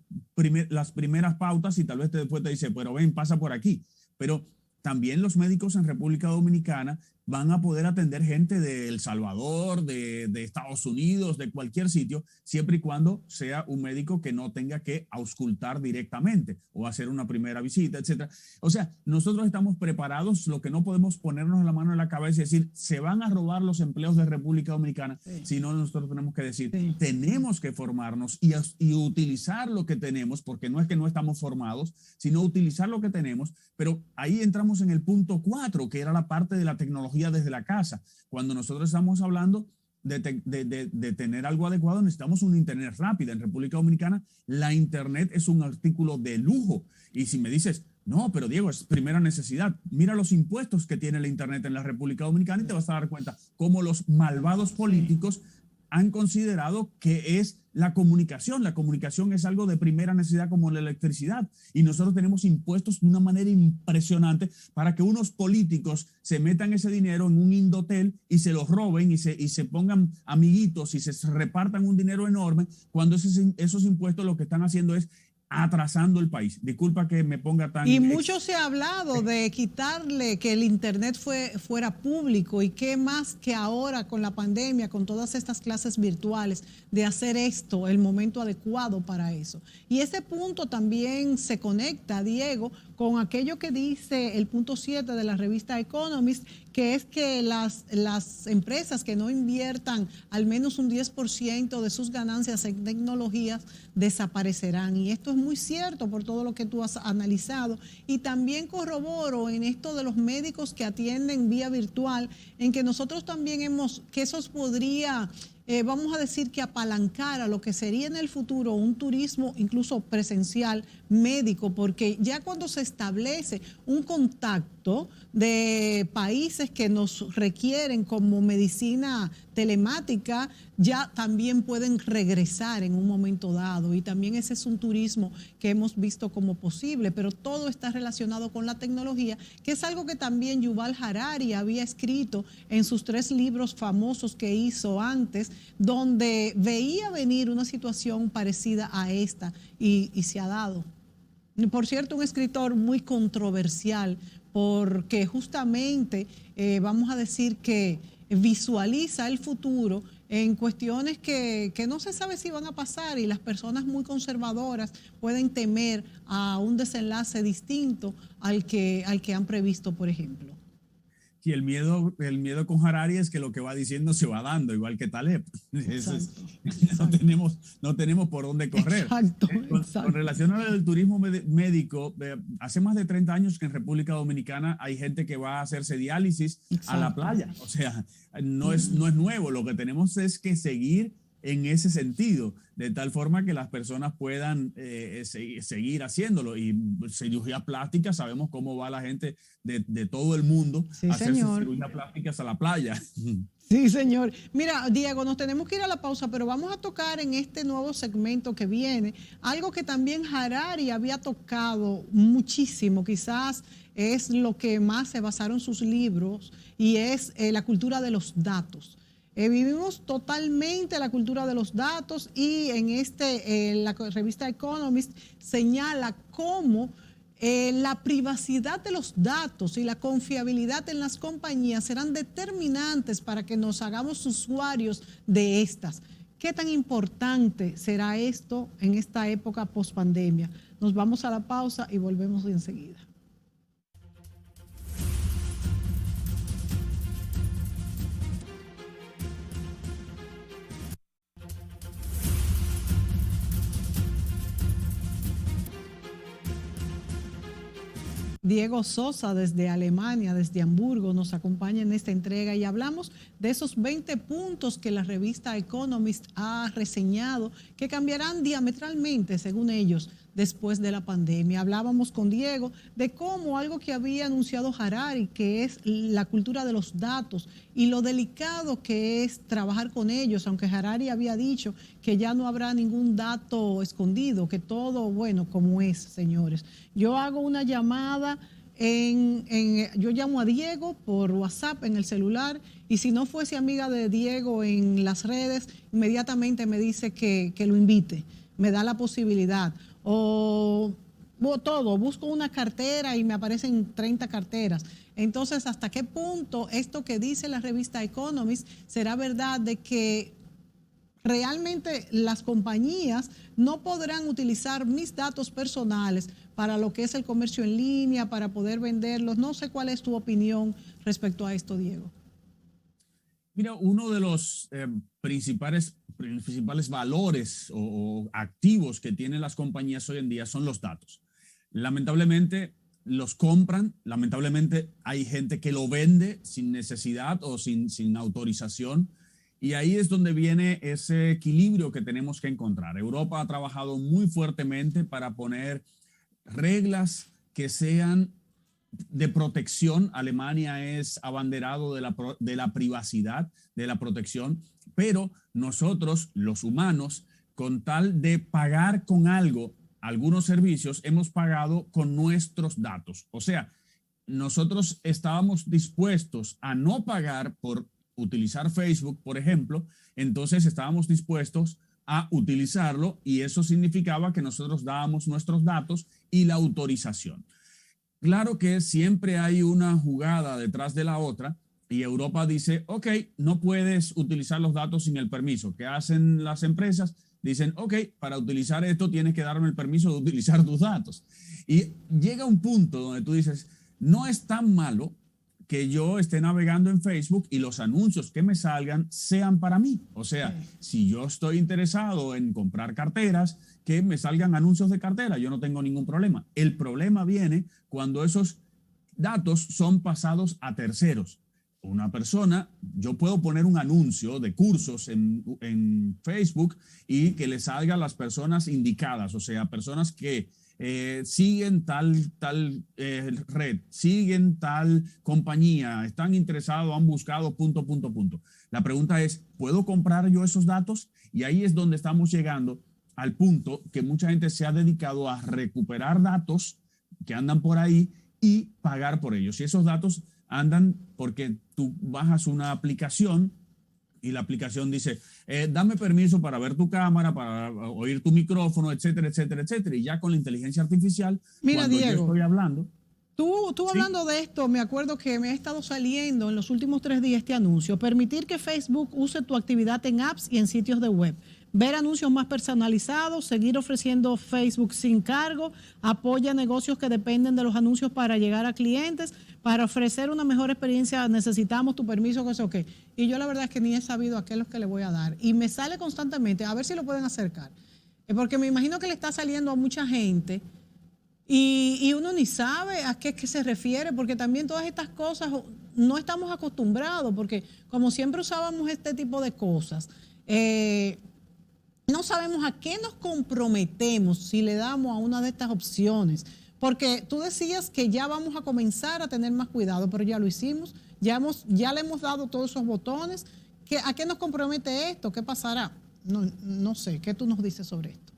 las primeras pautas y tal vez después te dice, pero ven, pasa por aquí. Pero también los médicos en República Dominicana van a poder atender gente de El Salvador, de Estados Unidos, de cualquier sitio, siempre y cuando sea un médico que no tenga que auscultar directamente o hacer una primera visita, etc. O sea, nosotros estamos preparados, lo que no podemos ponernos la mano en la cabeza y decir, se van a robar los empleos de República Dominicana, sino nosotros tenemos que decir, tenemos que formarnos y utilizar lo que tenemos, porque no es que no estamos formados, sino utilizar lo que tenemos, pero ahí entramos en el punto 4, que era la parte de la tecnología desde la casa. Cuando nosotros estamos hablando de tener algo adecuado, necesitamos una internet rápida. En República Dominicana, la internet es un artículo de lujo. Y si me dices, no, pero Diego, es primera necesidad, mira los impuestos que tiene la internet en la República Dominicana y te vas a dar cuenta cómo los malvados políticos han considerado que es la comunicación. La comunicación es algo de primera necesidad como la electricidad. Y nosotros tenemos impuestos de una manera impresionante para que unos políticos se metan ese dinero en un Indotel y se lo roben y se pongan amiguitos y se repartan un dinero enorme, cuando esos impuestos lo que están haciendo es atrasando el país. Disculpa que me ponga tan... Y mucho se ha hablado de quitarle que el Internet fuera público, y qué más que ahora con la pandemia, con todas estas clases virtuales, de hacer esto el momento adecuado para eso. Y ese punto también se conecta, Diego, con aquello que dice el punto 7 de la revista Economist, que es que las empresas que no inviertan al menos un 10% de sus ganancias en tecnologías desaparecerán. Y esto es muy cierto por todo lo que tú has analizado. Y también corroboro en esto de los médicos que atienden vía virtual, en que nosotros también que eso podría... vamos a decir que apalancar a lo que sería en el futuro un turismo incluso presencial médico, porque ya cuando se establece un contacto de países que nos requieren como medicina telemática, ya también pueden regresar en un momento dado, y también ese es un turismo que hemos visto como posible, pero todo está relacionado con la tecnología, que es algo que también Yuval Harari había escrito en sus 3 libros famosos que hizo antes, donde veía venir una situación parecida a esta y se ha dado. Por cierto, un escritor muy controversial, porque justamente vamos a decir que visualiza el futuro en cuestiones que no se sabe si van a pasar, y las personas muy conservadoras pueden temer a un desenlace distinto al que han previsto, por ejemplo. Y el miedo con Harari es que lo que va diciendo se va dando, igual que Taleb. No tenemos por dónde correr. Exacto. Con relación al turismo médico, hace más de 30 años que en República Dominicana hay gente que va a hacerse diálisis a la playa. O sea, no es nuevo. Lo que tenemos es que seguir en ese sentido, de tal forma que las personas puedan seguir haciéndolo. Y cirugía plástica, sabemos cómo va la gente de todo el mundo a hacerse cirugía plásticas a la playa. Sí, señor. Mira, Diego, nos tenemos que ir a la pausa, pero vamos a tocar en este nuevo segmento que viene algo que también Harari había tocado muchísimo, quizás es lo que más se basaron sus libros, y es la cultura de los datos. Vivimos totalmente la cultura de los datos, y en la revista Economist señala cómo la privacidad de los datos y la confiabilidad en las compañías serán determinantes para que nos hagamos usuarios de estas. ¿Qué tan importante será esto en esta época post-pandemia? Nos vamos a la pausa y volvemos enseguida. Diego Sosa desde Alemania, desde Hamburgo, nos acompaña en esta entrega, y hablamos de esos 20 puntos que la revista Economist ha reseñado, que cambiarán diametralmente, según ellos, después de la pandemia. Hablábamos con Diego de cómo algo que había anunciado Harari, que es la cultura de los datos y lo delicado que es trabajar con ellos, aunque Harari había dicho que ya no habrá ningún dato escondido, que todo, bueno, como es, señores. Yo hago una llamada, yo llamo a Diego por WhatsApp en el celular, y si no fuese amiga de Diego en las redes, inmediatamente me dice que lo invite, me da la posibilidad. O todo, busco una cartera y me aparecen 30 carteras. Entonces, ¿hasta qué punto esto que dice la revista Economist será verdad, de que realmente las compañías no podrán utilizar mis datos personales para lo que es el comercio en línea, para poder venderlos? No sé cuál es tu opinión respecto a esto, Diego. Mira, uno de los principales valores o activos que tienen las compañías hoy en día son los datos. Lamentablemente los compran, lamentablemente hay gente que lo vende sin necesidad o sin autorización, y ahí es donde viene ese equilibrio que tenemos que encontrar. Europa ha trabajado muy fuertemente para poner reglas que sean de protección. Alemania es abanderado de la privacidad, de la protección, pero nosotros, los humanos, con tal de pagar con algo algunos servicios, hemos pagado con nuestros datos. O sea, nosotros estábamos dispuestos a no pagar por utilizar Facebook, por ejemplo, entonces estábamos dispuestos a utilizarlo y eso significaba que nosotros dábamos nuestros datos y la autorización. Claro que siempre hay una jugada detrás de la otra y Europa dice, ok, no puedes utilizar los datos sin el permiso. ¿Qué hacen las empresas? Dicen, ok, para utilizar esto tienes que darme el permiso de utilizar tus datos. Y llega un punto donde tú dices, no es tan malo que yo esté navegando en Facebook y los anuncios que me salgan sean para mí. O sea, si yo estoy interesado en comprar carteras, que me salgan anuncios de cartera, yo no tengo ningún problema. El problema viene cuando esos datos son pasados a terceros. Una persona, yo puedo poner un anuncio de cursos en Facebook y que le salga a las personas indicadas, o sea, personas que siguen tal red, siguen tal compañía, están interesados, han buscado, punto. La pregunta es, ¿puedo comprar yo esos datos? Y ahí es donde estamos llegando al punto que mucha gente se ha dedicado a recuperar datos que andan por ahí y pagar por ellos. Y esos datos andan porque tú bajas una aplicación y la aplicación dice, dame permiso para ver tu cámara, para oír tu micrófono, etcétera, etcétera, etcétera. Y ya con la inteligencia artificial, mira, cuando Diego, yo estoy hablando. Tú ¿sí? hablando de esto, me acuerdo que me ha estado saliendo en los últimos 3 días este anuncio. Permitir que Facebook use tu actividad en apps y en sitios de web. Ver anuncios más personalizados, seguir ofreciendo Facebook sin cargo, apoya negocios que dependen de los anuncios para llegar a clientes. Para ofrecer una mejor experiencia necesitamos tu permiso, que eso qué. Y yo la verdad es que ni he sabido a qué es lo que le voy a dar. Y me sale constantemente, a ver si lo pueden acercar. Porque me imagino que le está saliendo a mucha gente y uno ni sabe a qué es que se refiere, porque también todas estas cosas no estamos acostumbrados, porque como siempre usábamos este tipo de cosas, no sabemos a qué nos comprometemos si le damos a una de estas opciones. Porque tú decías que ya vamos a comenzar a tener más cuidado, pero ya lo hicimos, ya le hemos dado todos esos botones. ¿A qué nos compromete esto? ¿Qué pasará? No sé, ¿qué tú nos dices sobre esto?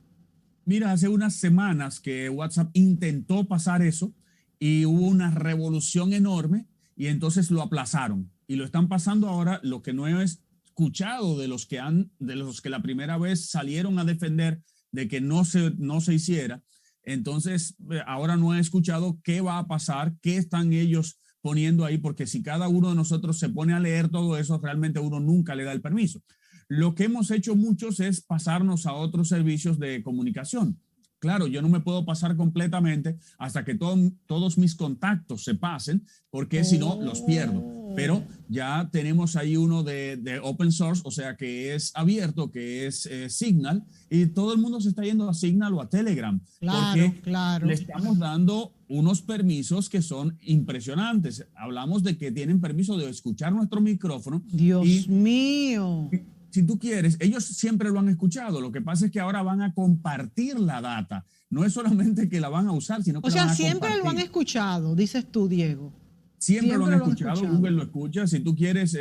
Mira, hace unas semanas que WhatsApp intentó pasar eso y hubo una revolución enorme y entonces lo aplazaron y lo están pasando ahora. Lo que no he escuchado de los que la primera vez salieron a defender de que no se hiciera. Entonces, ahora no he escuchado qué va a pasar, qué están ellos poniendo ahí, porque si cada uno de nosotros se pone a leer todo eso, realmente uno nunca le da el permiso. Lo que hemos hecho muchos es pasarnos a otros servicios de comunicación. Claro, yo no me puedo pasar completamente hasta que todos mis contactos se pasen, porque si no, los pierdo. Pero ya tenemos ahí uno de open source, o sea, que es abierto, que es Signal, y todo el mundo se está yendo a Signal o a Telegram. Porque le estamos dando unos permisos que son impresionantes. Hablamos de que tienen permiso de escuchar nuestro micrófono. Dios mío. Si tú quieres, ellos siempre lo han escuchado. Lo que pasa es que ahora van a compartir la data. No es solamente que la van a usar, sino que la van a compartir. O sea, siempre lo han escuchado, dices tú, Diego. Siempre lo han escuchado. Google lo escucha. Si tú quieres,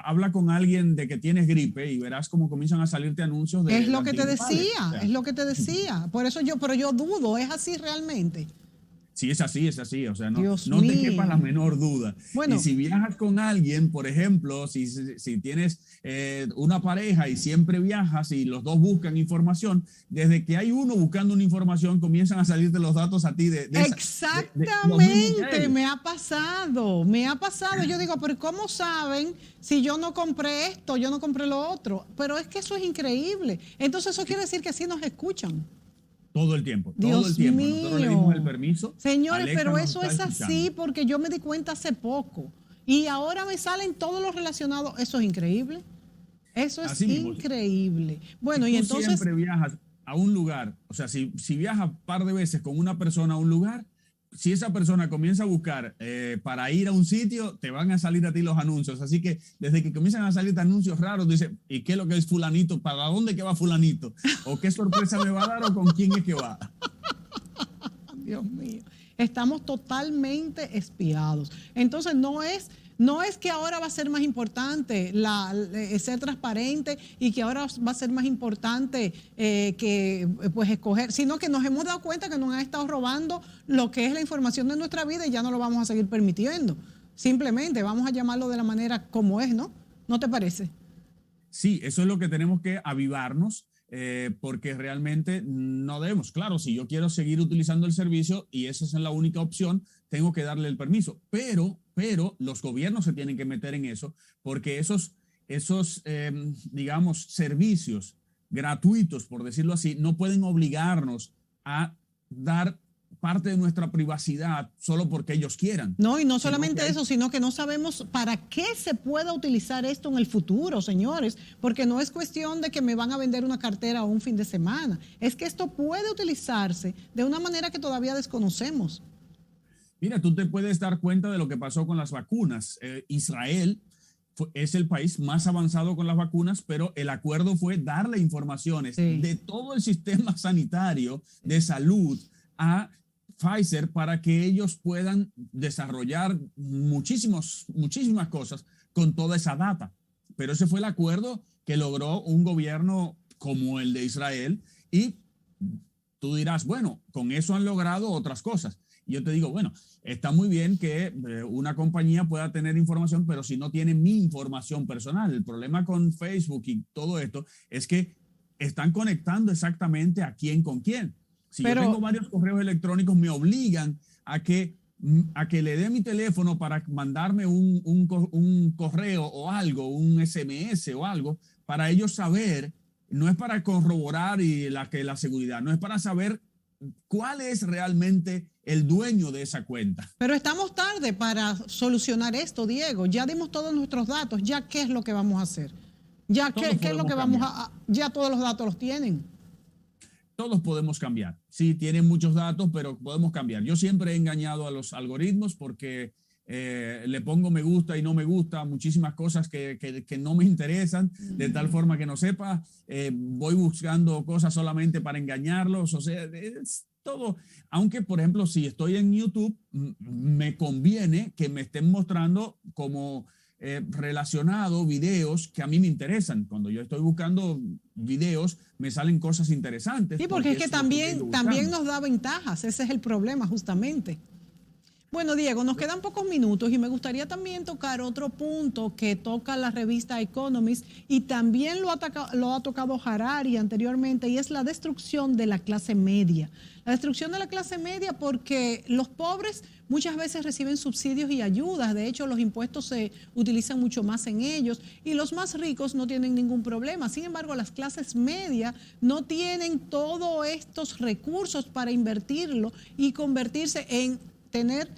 habla con alguien de que tienes gripe y verás cómo comienzan a salirte anuncios de... Es lo que te decía, es lo que te decía. Por eso pero yo dudo, ¿es así realmente? Sí, es así. O sea, no te quepa la menor duda. Bueno, y si viajas con alguien, por ejemplo, si tienes una pareja y siempre viajas y los dos buscan información, desde que hay uno buscando una información, comienzan a salirte los datos a ti Exactamente, me ha pasado. Yo digo, pero ¿cómo saben si yo no compré esto, yo no compré lo otro? Pero es que eso es increíble. Entonces eso quiere decir que sí nos escuchan. Todo el tiempo, Dios mío. Nosotros le dimos el permiso. Señores, Alexa, pero eso es así porque yo me di cuenta hace poco. Y ahora me salen todos los relacionados. Eso es increíble. Eso es increíble. Bueno, si y entonces... siempre viajas a un lugar, o sea, si viajas un par de veces con una persona a un lugar, si esa persona comienza a buscar para ir a un sitio, te van a salir a ti los anuncios. Así que desde que comienzan a salir anuncios raros, dice, ¿y qué es lo que es fulanito? ¿Para dónde que va fulanito? ¿O qué sorpresa me va a dar o con quién es que va? Dios mío. Estamos totalmente espiados. Entonces no es que ahora va a ser más importante ser transparente y que ahora va a ser más importante que pues escoger, sino que nos hemos dado cuenta que nos han estado robando lo que es la información de nuestra vida y ya no lo vamos a seguir permitiendo. Simplemente vamos a llamarlo de la manera como es, ¿no? ¿No te parece? Sí, eso es lo que tenemos que avivarnos. porque realmente no debemos. Claro, si yo quiero seguir utilizando el servicio y esa es la única opción, tengo que darle el permiso. Pero los gobiernos se tienen que meter en eso, porque esos digamos, servicios gratuitos, por decirlo así, no pueden obligarnos a dar parte de nuestra privacidad solo porque ellos quieran. No, y no solamente eso, sino que no sabemos para qué se pueda utilizar esto en el futuro, señores, porque no es cuestión de que me van a vender una cartera un fin de semana, es que esto puede utilizarse de una manera que todavía desconocemos. Mira, tú te puedes dar cuenta de lo que pasó con las vacunas. Israel es el país más avanzado con las vacunas, pero el acuerdo fue darle informaciones de todo el sistema sanitario de salud a Pfizer para que ellos puedan desarrollar muchísimas cosas con toda esa data. Pero ese fue el acuerdo que logró un gobierno como el de Israel y tú dirás, bueno, con eso han logrado otras cosas. Y yo te digo, bueno, está muy bien que una compañía pueda tener información, pero si no tiene mi información personal. El problema con Facebook y todo esto es que están conectando exactamente a quién con quién. Si yo tengo varios correos electrónicos, me obligan a que le dé mi teléfono para mandarme un correo o algo, un SMS o algo, para ellos saber, no es para corroborar la seguridad, no es para saber cuál es realmente el dueño de esa cuenta. Pero estamos tarde para solucionar esto, Diego. Ya dimos todos nuestros datos. ¿Ya qué es lo que vamos a hacer? ¿Ya qué es lo que vamos a...? Ya todos los datos los tienen. Todos podemos cambiar. Sí, tienen muchos datos, pero podemos cambiar. Yo siempre he engañado a los algoritmos porque le pongo me gusta y no me gusta muchísimas cosas que no me interesan, de tal forma que no sepa. Voy buscando cosas solamente para engañarlos. O sea, es todo. Aunque, por ejemplo, si estoy en YouTube, me conviene que me estén mostrando como relacionado videos que a mí me interesan. Cuando yo estoy buscando videos, me salen cosas interesantes. Sí, porque es que también nos da ventajas. Ese es el problema, justamente. Bueno, Diego, nos quedan pocos minutos y me gustaría también tocar otro punto que toca la revista Economist y también lo ha tocado Harari anteriormente, y es la destrucción de la clase media. La destrucción de la clase media porque los pobres muchas veces reciben subsidios y ayudas, de hecho los impuestos se utilizan mucho más en ellos y los más ricos no tienen ningún problema. Sin embargo, las clases medias no tienen todos estos recursos para invertirlo y convertirse en tener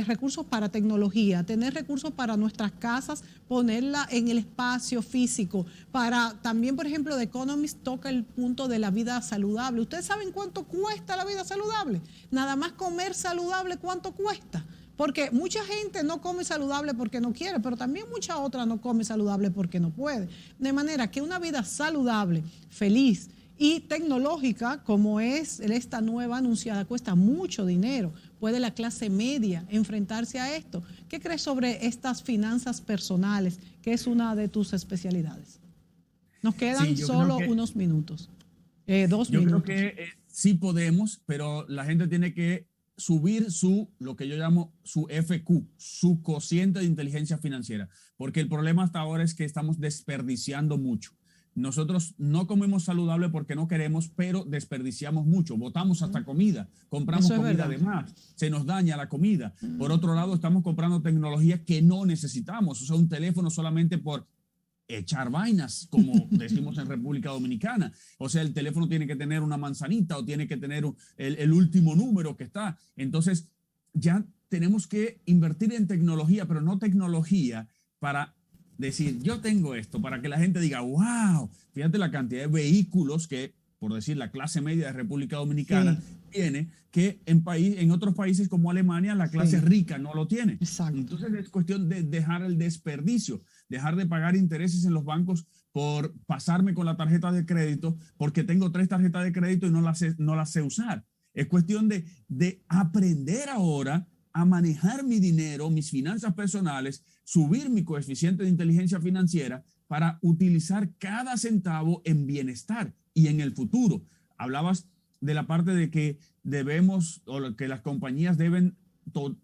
recursos para tecnología, tener recursos para nuestras casas, ponerla en el espacio físico, para también, por ejemplo, The Economist toca el punto de la vida saludable. ¿Ustedes saben cuánto cuesta la vida saludable? Nada más comer saludable, ¿cuánto cuesta? Porque mucha gente no come saludable porque no quiere, pero también mucha otra no come saludable porque no puede. De manera que una vida saludable, feliz y tecnológica, como es esta nueva anunciada, cuesta mucho dinero. ¿Puede la clase media enfrentarse a esto? ¿Qué crees sobre estas finanzas personales, que es una de tus especialidades? Nos quedan solo unos minutos, 2 minutos. Yo creo que sí podemos, pero la gente tiene que subir lo que yo llamo su FQ, su cociente de inteligencia financiera, porque el problema hasta ahora es que estamos desperdiciando mucho. Nosotros no comemos saludable porque no queremos, pero desperdiciamos mucho. Botamos hasta comida, compramos comida de más, se nos daña la comida. Por otro lado, estamos comprando tecnología que no necesitamos. O sea, un teléfono solamente por echar vainas, como decimos en República Dominicana. O sea, el teléfono tiene que tener una manzanita o tiene que tener el último número que está. Entonces, ya tenemos que invertir en tecnología, pero no tecnología para decir, yo tengo esto, para que la gente diga, wow, fíjate la cantidad de vehículos que, por decir, la clase media de República Dominicana tiene, que en otros países como Alemania la clase rica no lo tiene. Exacto. Entonces es cuestión de dejar el desperdicio, dejar de pagar intereses en los bancos por pasarme con la tarjeta de crédito, porque tengo 3 tarjetas de crédito y no las sé usar. Es cuestión de aprender ahora a manejar mi dinero, mis finanzas personales, subir mi coeficiente de inteligencia financiera para utilizar cada centavo en bienestar y en el futuro. Hablabas de la parte de que debemos, o que las compañías deben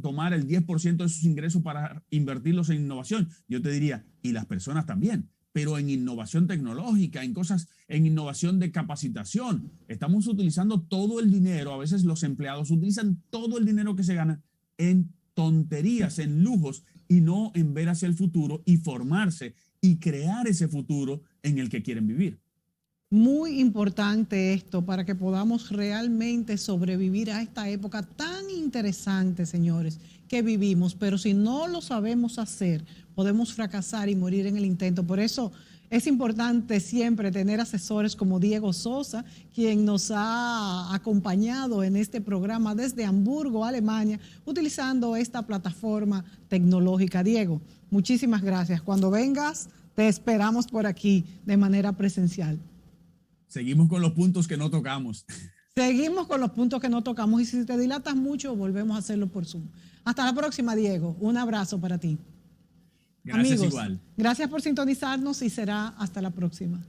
tomar el 10% de sus ingresos para invertirlos en innovación. Yo te diría, y las personas también, pero en innovación tecnológica, en cosas, en innovación de capacitación. Estamos utilizando todo el dinero, a veces los empleados utilizan todo el dinero que se gana en tonterías, en lujos, y no en ver hacia el futuro y formarse y crear ese futuro en el que quieren vivir. Muy importante esto para que podamos realmente sobrevivir a esta época tan interesante, señores, que vivimos. Pero si no lo sabemos hacer, podemos fracasar y morir en el intento. Por eso es importante siempre tener asesores como Diego Sosa, quien nos ha acompañado en este programa desde Hamburgo, Alemania, utilizando esta plataforma tecnológica. Diego, muchísimas gracias. Cuando vengas, te esperamos por aquí de manera presencial. Seguimos con los puntos que no tocamos. Seguimos con los puntos que no tocamos y si te dilatas mucho, volvemos a hacerlo por Zoom. Hasta la próxima, Diego. Un abrazo para ti. Gracias. Amigos, igual. Gracias por sintonizarnos y será hasta la próxima.